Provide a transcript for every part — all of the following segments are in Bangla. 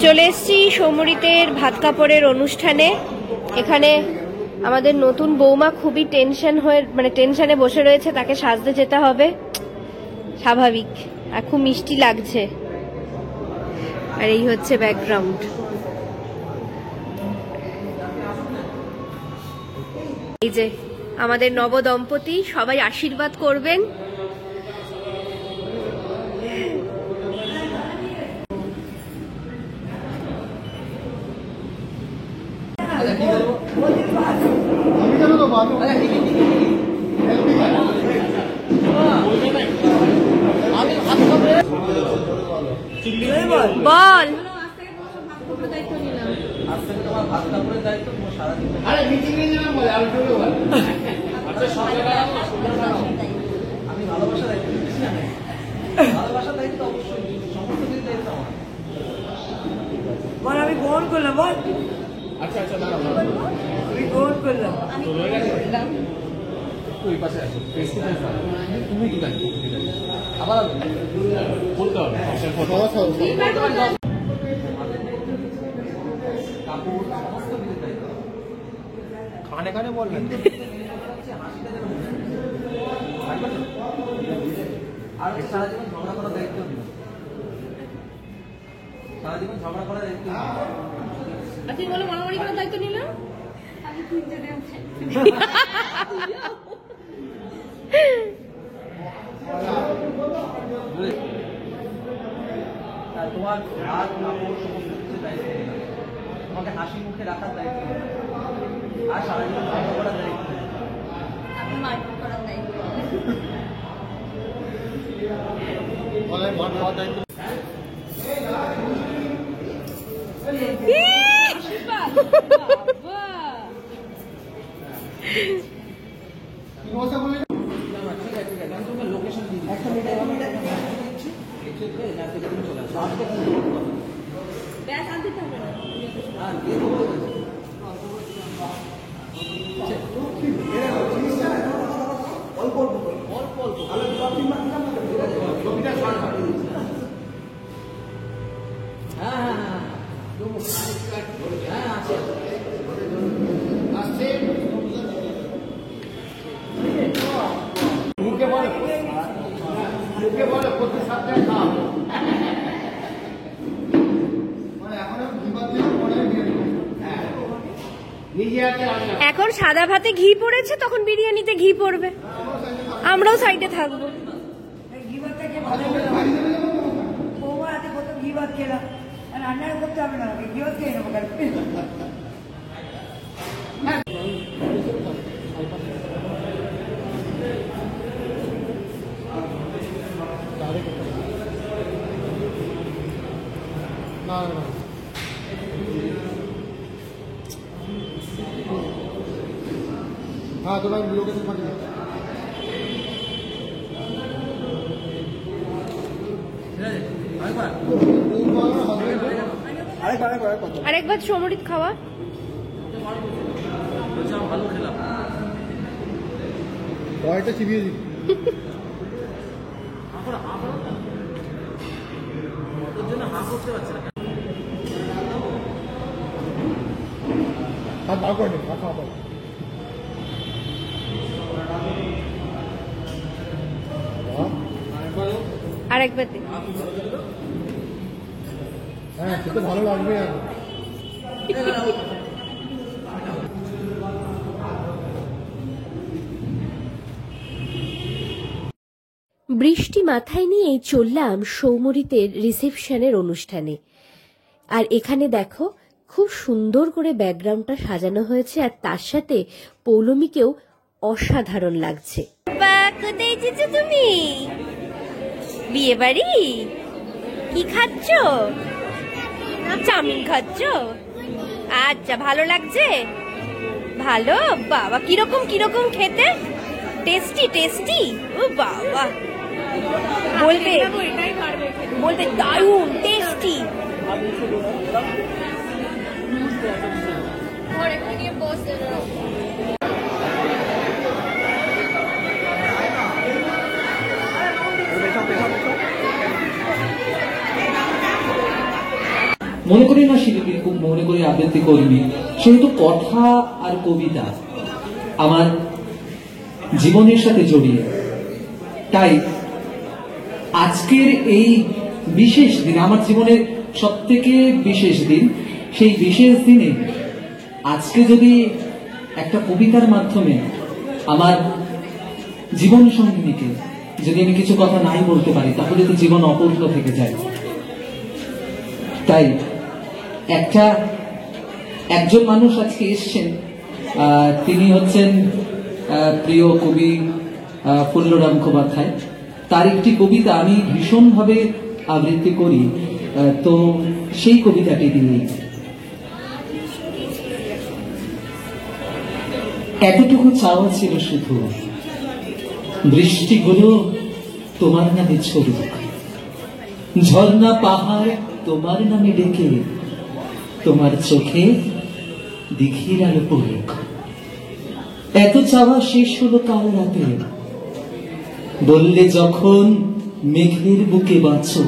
চলে এসেছি সৌমরিতের ভাত কাপড়ের অনুষ্ঠানে। এখানে আমাদের নতুন বৌমা খুবই টেনশনে বসে রয়েছে, তাকে সাজতে যেতে হবে, স্বাভাবিক। আর খুব মিষ্টি লাগছে। আর এই হচ্ছে ব্যাকগ্রাউন্ড। এই যে আমাদের নবদম্পতি, সবাই আশীর্বাদ করবেন। বল আমি গ্রহণ করলাম। বল। আচ্ছা আচ্ছা, আমি গ্রহণ করলাম। তুই পাশে আসো, তুমি কি জানি আবার বলতে হবে। কানে কানে বলবেন। আর সারা জীবন ঝগড়া করার দায়িত্ব নেই। সারা জীবন ঝগড়া করার দায়িত্ব নেই। আপনি বলে মারামারি করার দায়িত্ব নিলাম। তোমার হাত কাপড় সমস্ত কিছু দায়িত্ব নিলাম, তোমাকে হাসি মুখে রাখার দায়িত্ব নিলাম, আর সারা জীবন ঝগড়া করার দায়িত্ব নিলাম। আমি মারপিট করার দায়িত্ব এখন সাদা ভাতে ঘি পড়েছে, তখন বিরিয়ানিতে ঘি পড়বে, আমরাও সাইডে থাকবো। ঘি ভাত খেলাম, রান্না করতে হবে না, ঘি ভাত খেয়ে নেবো। हाँ थोड़ा लोकेशन पाठिए। আরেকবার সমরিত খাওয়া। ভালো খেলাম, কয়টা চিবিয়ে দিই। ওর জন্য হাঁ করতে পারছে না। হাত বার করে নে, হাত খাওয়া। আরেকবার দিন। হ্যাঁ খেতে ভালো লাগবে। বৃষ্টি মাথায় নিয়েই চললাম সৌমরিতের রিসেপশনের অনুষ্ঠানে। আর এখানে দেখো খুব সুন্দর করে ব্যাকগ্রাউন্ডটা সাজানো হয়েছে, আর তার সাথে পৌলমীকেও অসাধারণ লাগছে। কোথায় এসেছো তুমি? বিয়ে বাড়ি? কি খাচ্ছ? চাউমিন খাচ্ছ? আচ্ছা, ভালো লাগছে? ভালো? বাবা, কিরকম কিরকম খেতে? Tasty tasty? ও বাবা, বলবে দারুণ টেস্টি। মনে করি না শিল্পী, খুব মনে করি আবৃত্তি কর্মী, সেহেতু কথা আর কবিতা আমার জীবনের সাথে জড়িয়ে। তাই আজকের এই বিশেষ দিন, আমার জীবনের সব থেকে বিশেষ দিন, সেই বিশেষ দিনে আজকে যদি একটা কবিতার মাধ্যমে আমার জীবন সঙ্গিনীকে যদি আমি কিছু কথা নাই বলতে পারি, তাহলে তো জীবন অপূর্ণ থেকে যায়। তাই একজন মানুষ আজকে এসছেন, তিনি হচ্ছেন প্রিয় কবি ফুল্লরাম মুখোপাধ্যায়। তার একটি কবিতা আমি ভীষণভাবে আবৃত্তি করি, তো সেই কবিতাটি দিয়েই। এতটুকু চাওয়া ছিল শুধু, বৃষ্টিগুলো তোমার নামে ছড়ুক, ঝর্ণা পাহাড় তোমার নামে ডেকে, তোমার চোখে দিঘির আলো পড়ুক। এত চাওয়া শেষ হলো কাল রাতে, বললে যখন মেঘের বুকে বাঁচো,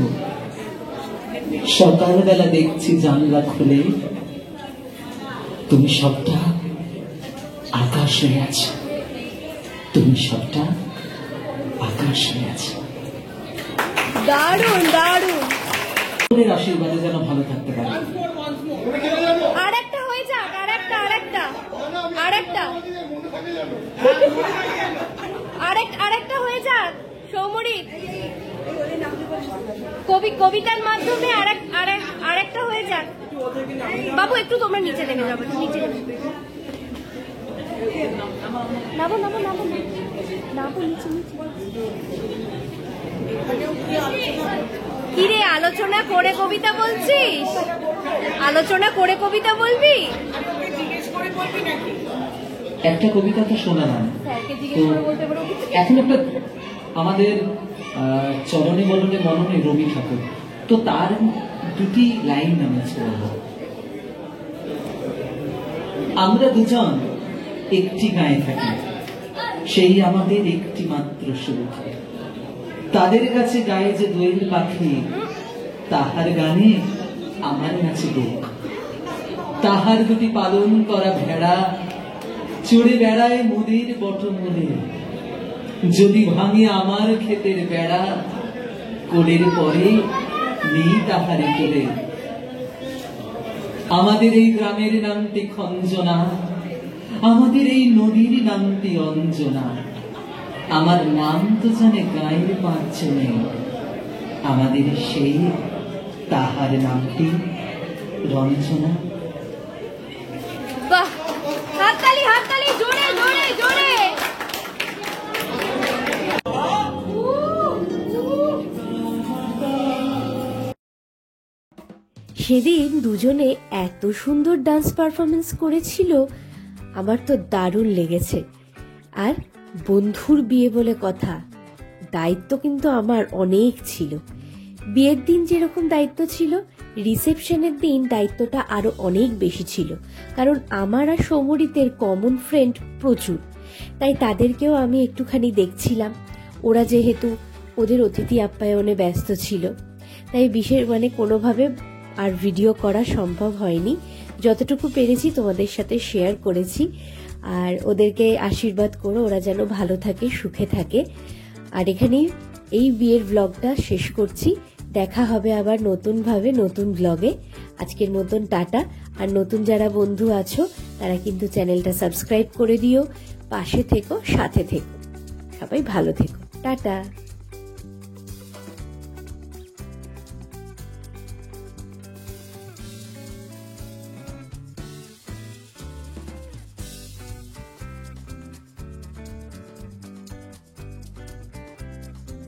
সকালবেলা দেখছি জানলা খুলে, তুমি সবটা আকাশ হয়ে আছো, তুমি সবটা আকাশ হয়ে আছো। দারুণ দারুণ। আশীর্বাদে যেন ভালো থাকতে পারে। আরেকটা হয়ে যাক, আরেকটা আরেকটা আরেকটা আরেকটা হয়ে যাক সৌমরী, কবিতার মাধ্যমে আরেকটা হয়ে যাক। বাবু একটু তোমরা নিচে নেমে যাবো, নিচে নামো নামো নামো নামো নিচে নিচে। কিরে আলোচনা করে কবিতা বলছিস? আলোচনা করে কবিতা বলবি? একটা কবিতা তো শোনালাম, তো এখন একটা আমাদের চরণে বলনে মননে রবি ঠাকুর, তো তার দুটি লাইন আমি বলব। আমরা দুজন একটি গায়ে থাকি, সেই আমাদের একটি মাত্র সুখ, তাদের কাছে গায়ে যে দোয়েল পাখি, তাহার গানে আমার কাছে দুঃখ। তাহার দুটি পালন করা ভেড়া চড়ে বেড়ায় মুদির বটমূলে, যদি ভাঙে আমার ক্ষেতের বেড়া, কোলের পরে নেই তাহারে কোলে। আমাদের এই গ্রামের নামটি খঞ্জনা, আমাদের এই নদীর নামটি অঞ্জনা, আমার নাম তো জানে গায়ের পাঁচজনে, আমাদের সেই তাহার নামটি রঞ্জনা। বাহ, হাততালি হাততালি, জোরে জোরে জোরে। সেদিন দুজনে এত সুন্দর ডান্স পারফরমেন্স করেছিল, আমার তো দারুণ লেগেছে। আর বন্ধুর বিয়ে বলে কথা, দায়িত্ব কিন্তু আমার অনেক ছিল। বিয়ের দিন যেরকম দায়িত্ব ছিল, রিসেপশনের দিন দায়িত্বটা আরো অনেক বেশি ছিল, কারণ আমার আর সৌমরিতের কমন ফ্রেন্ড প্রচুর, তাই তাদেরকেও আমি একটুখানি দেখছিলাম। ওরা যেহেতু ওদের অতিথি আপ্যায়নে ব্যস্ত ছিল, তাই বিশেষ কোনোভাবে আর ভিডিও করা সম্ভব হয়নি। যতটুকু পেরেছি তোমাদের সাথে শেয়ার করেছি। আর ওদেরকে আশীর্বাদ করো, ওরা যেন ভালো থাকে, সুখে থাকে। আর এখানেই এই বিয়ের ব্লগটা শেষ করছি। দেখা হবে আবার নতুনভাবে নতুন ব্লগে। আজকের মতন টাটা। আর নতুন যারা বন্ধু আছো তারা কিন্তু চ্যানেলটা সাবস্ক্রাইব করে দিও, পাশে থেকো, সাথে থেকো। সবাই ভালো থেকো, টাটা।